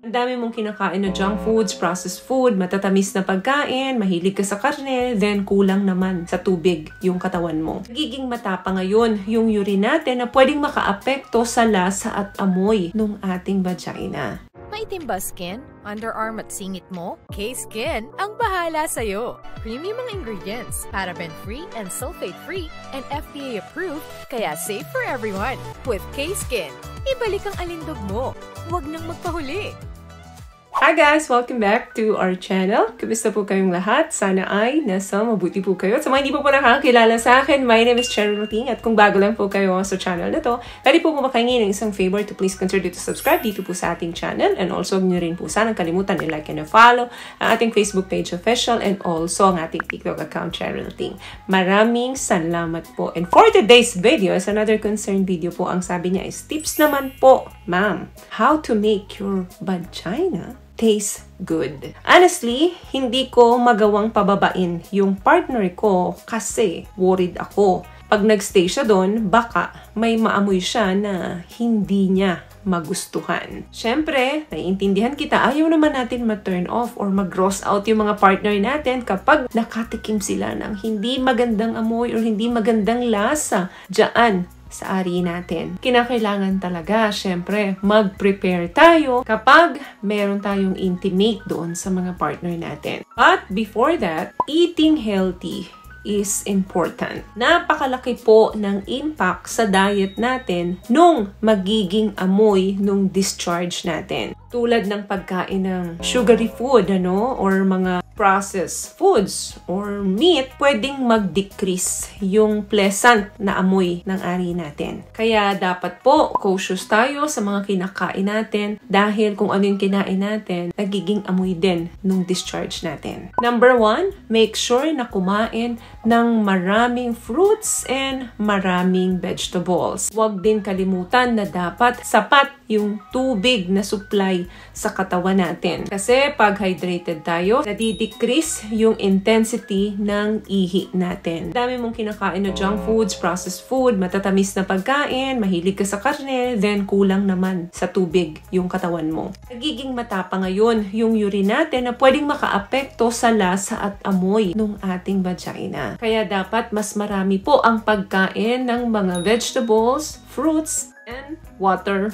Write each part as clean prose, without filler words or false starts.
Ang dami mong kinakain na junk foods, processed food, matatamis na pagkain, mahilig ka sa karne, then kulang naman sa tubig yung katawan mo. Nagiging matapa ngayon yung urine natin na pwedeng makaapekto sa lasa at amoy ng ating vagina. Maitim ba skin, underarm at singit mo? K-Skin ang bahala sa'yo. Premium ang ingredients, paraben-free and sulfate-free, and FDA-approved, kaya safe for everyone. With K-Skin, ibalik ang alindog mo. Huwag nang magpahuli. Hi guys! Welcome back to our channel. Kumusta po kayong lahat? Sana ay nasa mabuti po kayo. Sa mga hindi po nakakakilala sa akin, my name is Cheryl Ting, at kung bago lang po kayo sa channel na to, pwede po makahingin ng isang favor to please consider to subscribe dito po sa ating channel, and also nyo rin po sanang kalimutan i-like and follow ang ating Facebook page official and also ang ating TikTok account Cheryl Ting. Maraming salamat po. And for today's video is another concern video po. Ang sabi niya is tips naman po, ma'am, how to make your vagina taste good. Honestly, hindi ko magawang pababain yung partner ko kasi worried ako. Pag nagstay siya doon, baka may maamoy siya na hindi niya magustuhan. Siyempre, naiintindihan kita, ayaw naman natin ma-turn off or mag-gross out yung mga partner natin kapag nakatikim sila ng hindi magandang amoy or hindi magandang lasa diyan sa ari natin. Kinakailangan talaga, syempre, mag-prepare tayo kapag meron tayong intimate doon sa mga partner natin. But before that, eating healthy is important. Napakalaki po ng impact sa diet natin nung magiging amoy nung discharge natin. Tulad ng pagkain ng sugary food, or mga processed foods or meat, pwedeng mag-decrease yung pleasant na amoy ng ari natin. Kaya dapat po cautious tayo sa mga kinakain natin dahil kung ano yung kinain natin, nagiging amoy din nung discharge natin. Number 1, make sure na kumain ng maraming fruits and maraming vegetables. Huwag din kalimutan na dapat sapat yung tubig na supply sa katawan natin. Kasi pag hydrated tayo, nadidecrease yung intensity ng ihi natin. Dami mong kinakain na junk foods, processed food, matatamis na pagkain, mahilig ka sa karne, then kulang naman sa tubig yung katawan mo. Nagiging matapa ngayon yung urine natin na pwedeng makaapekto sa lasa at amoy ng ating vagina. Kaya dapat mas marami po ang pagkain ng mga vegetables, fruits, and water.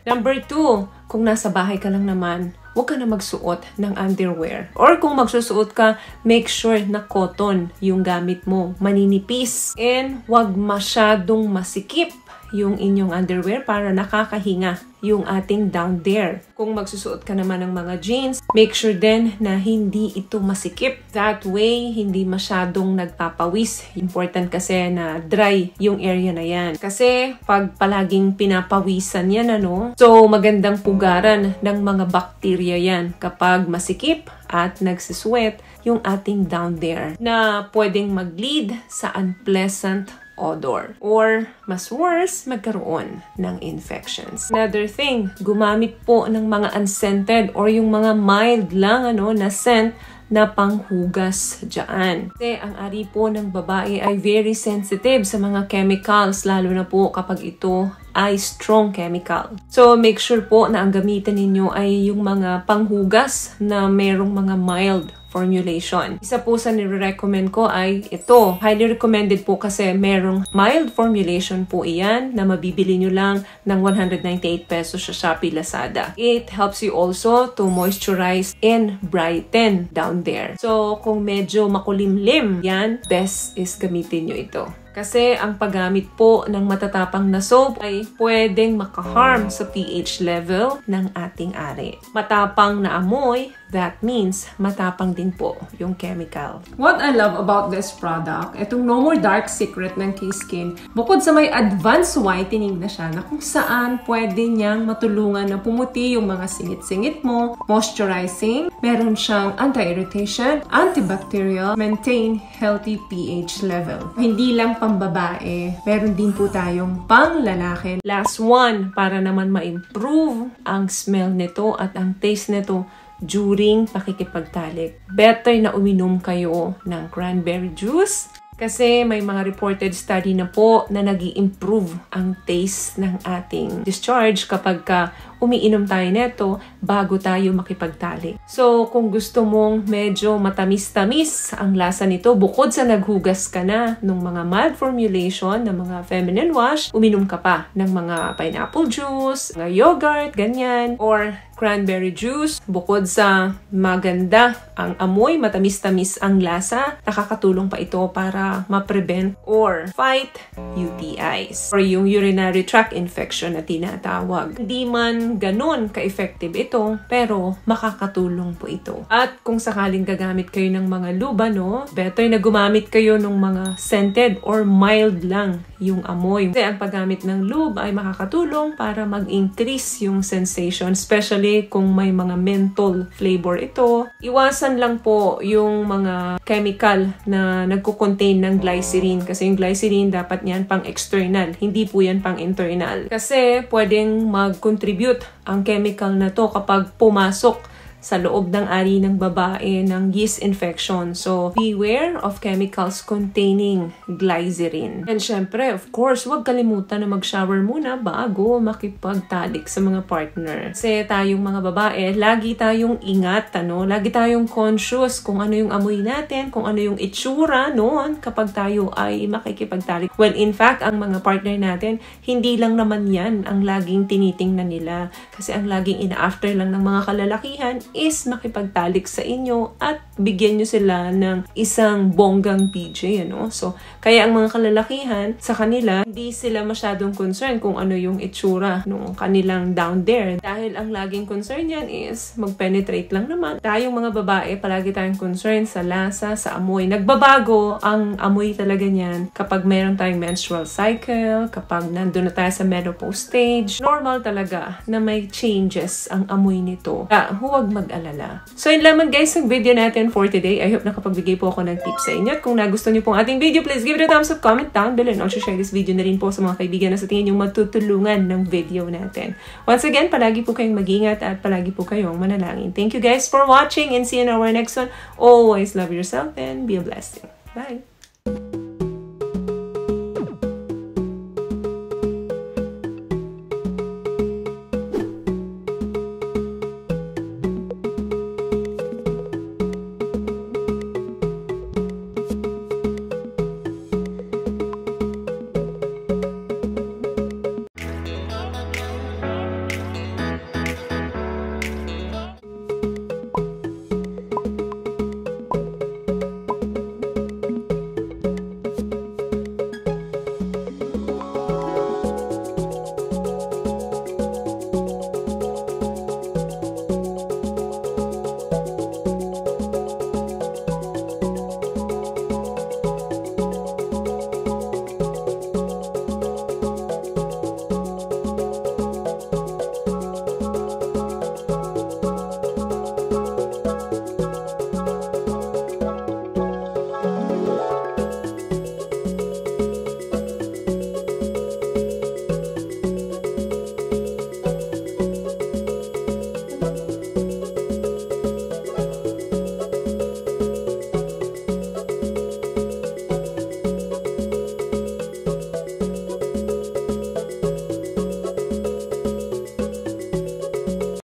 Number 2, kung nasa bahay ka lang naman, huwag ka na magsuot ng underwear. Or kung magsusuot ka, make sure na cotton yung gamit mo. Maninipis. And huwag masyadong masikip yung inyong underwear para nakakahinga yung ating down there. Kung magsusuot ka naman ng mga jeans, make sure din na hindi ito masikip. That way, hindi masyadong nagpapawis. Important kasi na dry yung area na yan. Kasi pag palaging pinapawisan yan, so magandang pugaran ng mga bakterya yan kapag masikip at nagsisweat yung ating down there na pwedeng mag-lead sa unpleasant odor. Or, mas worse, magkaroon ng infections. Another thing, gumamit po ng mga unscented or yung mga mild lang na scent na panghugas dyan. Kasi ang ari po ng babae ay very sensitive sa mga chemicals, lalo na po kapag ito ay strong chemical. So, make sure po na ang gamitin ninyo ay yung mga panghugas na merong mga mild formulation. Isa po sa nire-recommend ko ay ito. Highly recommended po kasi merong mild formulation po iyan na mabibili nyo lang ng 198 pesos sa Shopee, Lazada. It helps you also to moisturize and brighten down there. So, kung medyo makulimlim yan, best is gamitin nyo ito. Kasi ang paggamit po ng matatapang na soap ay pwedeng makaharm sa pH level ng ating ari. Matapang na amoy, that means matapang din po yung chemical. What I love about this product, itong No More Dark Secret ng K-Skin, bukod sa may advanced whitening na siya na kung saan pwede niyang matulungan na pumuti yung mga singit-singit mo, moisturizing, meron siyang anti-irritation, antibacterial, maintain healthy pH level. Hindi lang pambabae, meron din po tayong pang lalaki. Last one, para naman ma-improve ang smell nito at ang taste nito during pakikipagtalik. Better na uminom kayo ng cranberry juice Kasi may mga reported study na po na nag-i-improve ang taste ng ating discharge kapag ka umiinom tayo neto bago tayo makipagtalik. So, kung gusto mong medyo matamis-tamis ang lasa nito, bukod sa naghugas ka na ng mga mild formulation, ng mga feminine wash, uminom ka pa ng mga pineapple juice, mga yogurt, ganyan, or cranberry juice. Bukod sa maganda ang amoy, matamis-tamis ang lasa, nakakatulong pa ito para ma-prevent or fight UTIs or yung urinary tract infection na tinatawag. Hindi man ganun ka-effective ito, pero makakatulong po ito. At kung sakaling gagamit kayo ng mga luba, no, better na gumamit kayo ng mga scented or mild lang yung amoy. Kasi ang paggamit ng lube ay makakatulong para mag-increase yung sensation, especially kung may mga menthol flavor ito. Iwasan lang po yung mga chemical na nagko-contain ng glycerin kasi yung glycerin dapat niyan pang external, hindi po yan pang internal. Kasi pwedeng mag-contribute ang chemical na to kapag pumasok sa loob ng ari ng babae ng yeast infection. So, beware of chemicals containing glycerin. And syempre, of course, huwag kalimutan na mag-shower muna bago makipagtalik sa mga partner. Kasi tayong mga babae, lagi tayong ingat, lagi tayong conscious kung ano yung amoy natin, kung ano yung itsura noon kapag tayo ay makikipagtalik. Well, in fact, ang mga partner natin, hindi lang naman yan ang laging tinitingnan nila. Kasi ang laging ina-after lang ng mga kalalakihan is makipagtalik sa inyo at bigyan nyo sila ng isang bonggang PJ, So, kaya ang mga kalalakihan, sa kanila, hindi sila masyadong concerned kung ano yung itsura ng kanilang down there. Dahil ang laging concern yan is mag-penetrate lang naman. Tayong mga babae, palagi tayong concerned sa lasa, sa amoy. Nagbabago ang amoy talaga niyan kapag meron tayong menstrual cycle, kapag nandun na tayo sa menopause stage. Normal talaga na may changes ang amoy nito. Huwag mag-alala. So, yun lamang guys ang video natin for today. I hope nakapagbigay po ako ng tips sa inyo. At kung nagustuhan niyo pong ating video, please give it a thumbs up, comment down below, and also share this video na rin po sa mga kaibigan na sa tingin yung matutulungan ng video natin. Once again, palagi po kayong mag-ingat at palagi po kayong manalangin. Thank you guys for watching and see you in our next one. Always love yourself and be a blessing. Bye!